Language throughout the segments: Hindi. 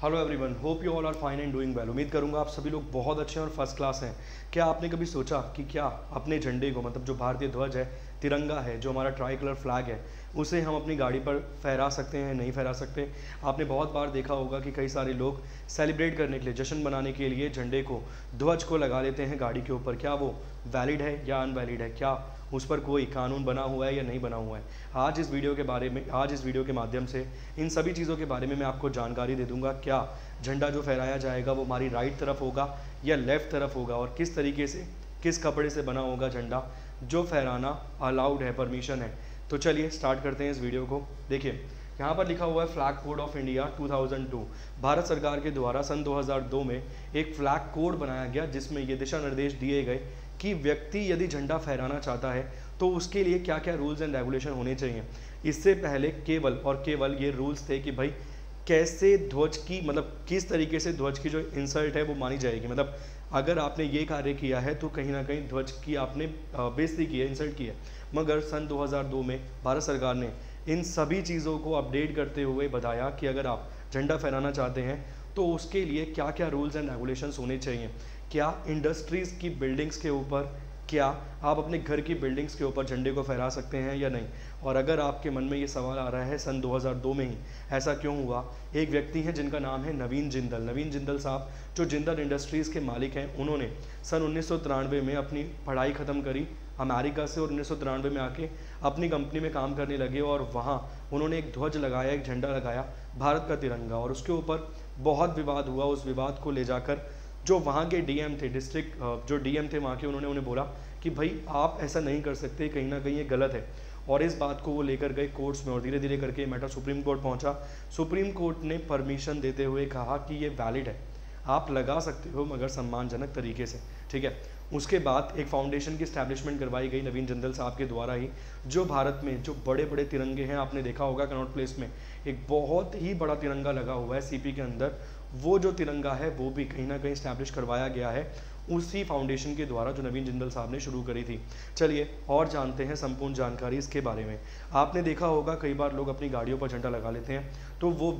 Hello everyone, hope you all are fine and doing well. उम्मीद करूंगा आप सभी लोग बहुत अच्छे हैं और फर्स्ट क्लास हैं। क्या आपने कभी सोचा कि क्या अपने झंडे को, मतलब जो भारतीय ध्वज है, तिरंगा है, जो हमारा ट्राई कलर फ्लैग है, उसे हम अपनी गाड़ी पर फहरा सकते हैं, नहीं फहरा सकते? आपने बहुत बार देखा होगा कि कई सारे लोग सेलिब्रेट करने के लिए, जश्न मनाने के लिए झंडे को, ध्वज को लगा लेते हैं गाड़ी के ऊपर। क्या वो वैलिड है या अनवैलिड है? क्या उस पर कोई कानून बना हुआ है या नहीं बना हुआ है? आज इस वीडियो के माध्यम से इन सभी चीज़ों के बारे में मैं आपको जानकारी दे दूंगा। क्या झंडा जो फहराया जाएगा वो हमारी राइट तरफ होगा या लेफ़्ट तरफ होगा, और किस तरीके से, किस कपड़े से बना होगा झंडा जो फहराना अलाउड है, परमिशन है। तो चलिए स्टार्ट करते हैं इस वीडियो को। देखिए, यहाँ पर लिखा हुआ है flag code of India 2002। Bharat सरकार के द्वारा सन 2002 में एक फ्लैग कोड बनाया गया, जिसमें ये दिशा निर्देश दिए गए कि व्यक्ति यदि झंडा फहराना चाहता है तो उसके लिए क्या क्या रूल्स एंड रेगुलेशन होने चाहिए। इससे पहले केवल और केवल ये रूल्स थे कि भाई कैसे ध्वज की, मतलब किस तरीके से ध्वज की जो इंसल्ट है वो मानी जाएगी। मतलब अगर आपने ये कार्य किया है तो कहीं ना कहीं ध्वज की आपने बेइज्जती की है, इंसल्ट की है। मगर सन 2002 में भारत सरकार ने इन सभी चीज़ों को अपडेट करते हुए बताया कि अगर आप झंडा फहराना चाहते हैं तो उसके लिए क्या क्या रूल्स एंड रेगुलेशंस होने चाहिए। क्या इंडस्ट्रीज़ की बिल्डिंग्स के ऊपर, क्या आप अपने घर की बिल्डिंग्स के ऊपर झंडे को फहरा सकते हैं या नहीं? और अगर आपके मन में ये सवाल आ रहा है सन 2002 में ही ऐसा क्यों हुआ, एक व्यक्ति हैं जिनका नाम है नवीन जिंदल साहब, जो जिंदल इंडस्ट्रीज़ के मालिक हैं। उन्होंने सन 1993 में अपनी पढ़ाई ख़त्म करी अमेरिका से, और 1993 में आके अपनी कंपनी में काम करने लगे, और वहाँ उन्होंने एक ध्वज लगाया, एक झंडा लगाया, भारत का तिरंगा। और उसके ऊपर बहुत विवाद हुआ। उस विवाद को ले जाकर जो वहाँ के डीएम थे, डिस्ट्रिक्ट जो डीएम थे वहाँ के, उन्होंने उन्हें बोला कि भाई आप ऐसा नहीं कर सकते, कहीं ना कहीं ये गलत है। और इस बात को वो लेकर गए कोर्ट्स में, और धीरे धीरे करके मैटर सुप्रीम कोर्ट पहुँचा। सुप्रीम कोर्ट ने परमिशन देते हुए कहा कि ये वैलिड है, आप लगा सकते हो, मगर सम्मानजनक तरीके से, ठीक है। उसके बाद एक फाउंडेशन की स्टैब्लिशमेंट करवाई गई नवीन जिंदल साहब के द्वारा ही, जो भारत में जो बड़े बड़े तिरंगे हैं, आपने देखा होगा कनॉट प्लेस में एक बहुत ही बड़ा तिरंगा लगा हुआ है सीपी के अंदर। वो जो तिरंगा है वो भी कहीं ना कहीं स्टैब्लिश करवाया गया है उसी फाउंडेशन के द्वारा जो नवीन जिंदल साहब ने शुरू करी थी। चलिए और जानते हैं संपूर्ण जानकारी इसके बारे में। आपने देखा होगा कई बार लोग अपनी गाड़ियों पर झंडा लगा लेते हैं, तो वो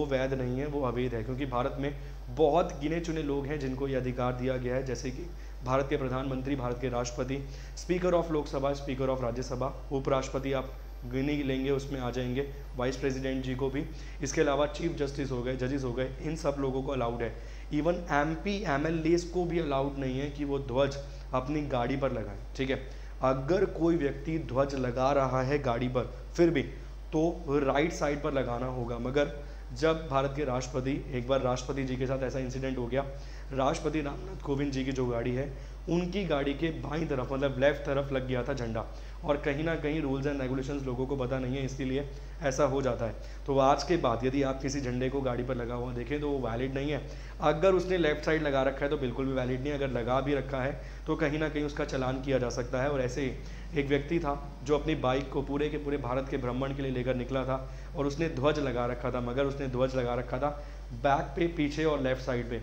वैध नहीं है, वो अवैध है। क्योंकि भारत में बहुत गिने चुने लोग हैं जिनको ये अधिकार दिया गया है, जैसे कि भारत के प्रधानमंत्री, भारत के राष्ट्रपति, speaker of Lok Sabha, speaker of Rajya Sabha, उपराष्ट्रपति, आप गिनी लेंगे उसमें आ जाएंगे, वाइस प्रेसिडेंट जी को भी। इसके अलावा चीफ जस्टिस हो गए, जजेस हो गए, इन सब लोगों को अलाउड है। इवन एमपी एमएलएस को भी अलाउड नहीं है कि वो ध्वज अपनी गाड़ी पर लगाएं, ठीक है। अगर कोई व्यक्ति ध्वज लगा रहा है गाड़ी पर फिर भी, तो राइट साइड पर लगाना होगा। मगर जब भारत के राष्ट्रपति, एक बार राष्ट्रपति जी के साथ ऐसा इंसिडेंट हो गया, राष्ट्रपति रामनाथ कोविंद जी की जो गाड़ी है उनकी गाड़ी के बाईं तरफ, मतलब लेफ्ट तरफ लग गया था झंडा। और कहीं ना कहीं रूल्स एंड रेगुलेशंस लोगों को पता नहीं है, इसीलिए ऐसा हो जाता है। तो आज के बाद यदि आप किसी झंडे को गाड़ी पर लगा हुआ देखें तो वो वैलिड नहीं है। अगर उसने लेफ्ट साइड लगा रखा है तो बिल्कुल भी वैलिड नहीं है। अगर लगा भी रखा है तो कहीं ना कहीं उसका चालान किया जा सकता है। और ऐसे ही एक व्यक्ति था जो अपनी बाइक को पूरे के पूरे भारत के भ्रमण के लिए लेकर निकला था, और उसने ध्वज लगा रखा था, मगर उसने ध्वज लगा रखा था बैक पे, पीछे और लेफ्ट साइड पे।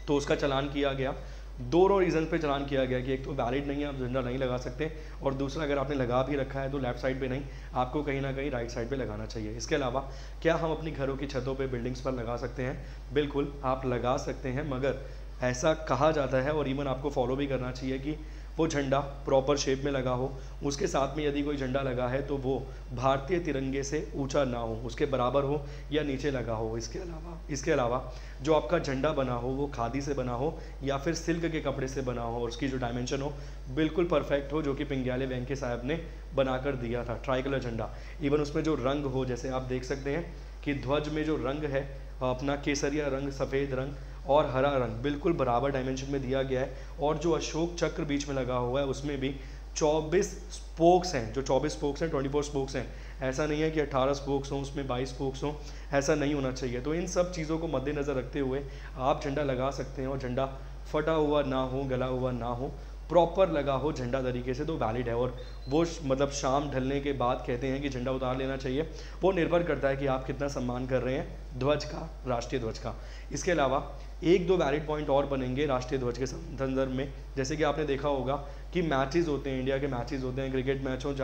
तो उसका चालान किया गया। दोनों रीज़न पे चालान किया गया कि एक तो वैलिड नहीं है, आप झंडा नहीं लगा सकते, और दूसरा अगर आपने लगा भी रखा है तो लेफ्ट साइड पे नहीं, आपको कहीं ना कहीं राइट साइड पे लगाना चाहिए। इसके अलावा क्या हम अपनी घरों की छतों पे, बिल्डिंग्स पर लगा सकते हैं? बिल्कुल आप लगा सकते हैं, मगर ऐसा कहा जाता है और इवन आपको फॉलो भी करना चाहिए कि वो झंडा प्रॉपर शेप में लगा हो। उसके साथ में यदि कोई झंडा लगा है तो वो भारतीय तिरंगे से ऊंचा ना हो, उसके बराबर हो या नीचे लगा हो। इसके अलावा जो आपका झंडा बना हो वो खादी से बना हो या फिर सिल्क के कपड़े से बना हो, और उसकी जो डायमेंशन हो बिल्कुल परफेक्ट हो, जो कि पिंग्याले वेंकटे साहब ने बनाकर दिया था। ट्राई कलर झंडा, इवन उसमें जो रंग हो, जैसे आप देख सकते हैं कि ध्वज में जो रंग है अपना केसरिया रंग, सफ़ेद रंग और हरा रंग बिल्कुल बराबर डायमेंशन में दिया गया है। और जो अशोक चक्र बीच में लगा हुआ है उसमें भी 24 स्पोक्स हैं, जो 24 स्पोक्स हैं, 24 स्पोक्स हैं। ऐसा नहीं है कि 18 स्पोक्स हों, उसमें 22 स्पोक्स हों, ऐसा नहीं होना चाहिए। तो इन सब चीज़ों को मद्देनज़र रखते हुए आप झंडा लगा सकते हैं, और झंडा फटा हुआ ना हो, गला हुआ ना हो, प्रॉपर लगा हो झंडा तरीके से, तो वैलिड है। और वो मतलब शाम ढलने के बाद कहते हैं कि झंडा उतार लेना चाहिए। वो निर्भर करता है कि आप कितना सम्मान कर रहे हैं ध्वज का, राष्ट्रीय ध्वज का। इसके अलावा एक दो वैलिड पॉइंट और बनेंगे राष्ट्रीय ध्वज के संदर्भ में। जैसे कि आपने देखा होगा कि मैचेस होते हैं, इंडिया के मैचेस होते हैं, क्रिकेट मैच हो,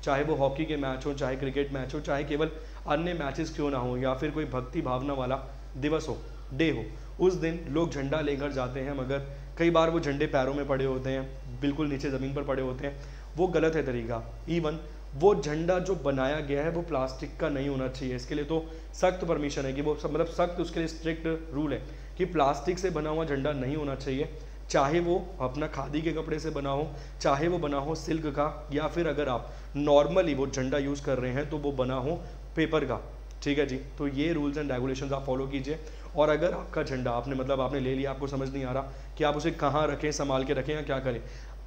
चाहे वो हॉकी के मैच हो, चाहे क्रिकेट मैच हो, चाहे केवल अन्य मैचेस क्यों ना हो, या फिर कोई भक्ति भावना वाला दिवस हो, डे हो, उस दिन लोग झंडा लेकर जाते हैं, मगर कई बार वो झंडे पैरों में पड़े होते हैं, बिल्कुल नीचे ज़मीन पर पड़े होते हैं, वो गलत है तरीका। इवन वो झंडा जो बनाया गया है वो प्लास्टिक का नहीं होना चाहिए। इसके लिए तो सख्त परमिशन है कि वो सब मतलब सख्त उसके लिए स्ट्रिक्ट रूल है कि प्लास्टिक से बना हुआ झंडा नहीं होना चाहिए, चाहे वो अपना खादी के कपड़े से बना हो, चाहे वो बना हो सिल्क का, या फिर अगर आप नॉर्मली वो झंडा यूज़ कर रहे हैं तो वो बना हो पेपर का। ठीक है जी, तो ये रूल्स एंड रेगुलेशंस आप फॉलो कीजिए। और अगर आपका झंडा आपने मतलब आपने ले लिया, आपको समझ नहीं आ रहा कि आप उसे कहाँ रखें, संभाल के रखें या क्या करें,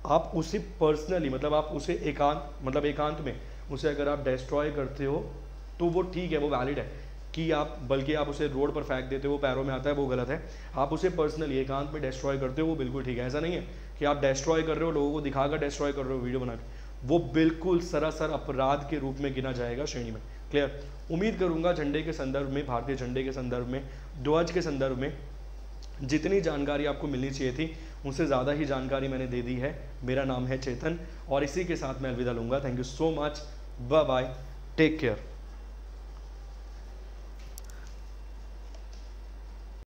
आप उसे पर्सनली मतलब आप उसे एकांत में उसे अगर आप डिस्ट्रॉय करते हो तो वो ठीक है, वो वैलिड है कि आप, बल्कि आप उसे रोड पर फेंक देते हो, वो पैरों में आता है, वो गलत है। आप उसे पर्सनली एकांत में डिस्ट्रॉय करते हो, वो बिल्कुल ठीक है। ऐसा नहीं है कि आप डिस्ट्रॉय कर रहे हो, लोगों को दिखाकर डिस्ट्रॉय कर रहे हो वीडियो बना के, वो बिल्कुल सरासर अपराध के रूप में गिना जाएगा श्रेणी में। क्लियर? उम्मीद करूंगा झंडे के संदर्भ में, भारतीय झंडे के संदर्भ में, ध्वज के संदर्भ में जितनी जानकारी आपको मिलनी चाहिए थी उससे ज़्यादा ही जानकारी मैंने दे दी है। मेरा नाम है चेतन और इसी के साथ मैं अलविदा लूँगा। Thank you so much, bye bye, take care.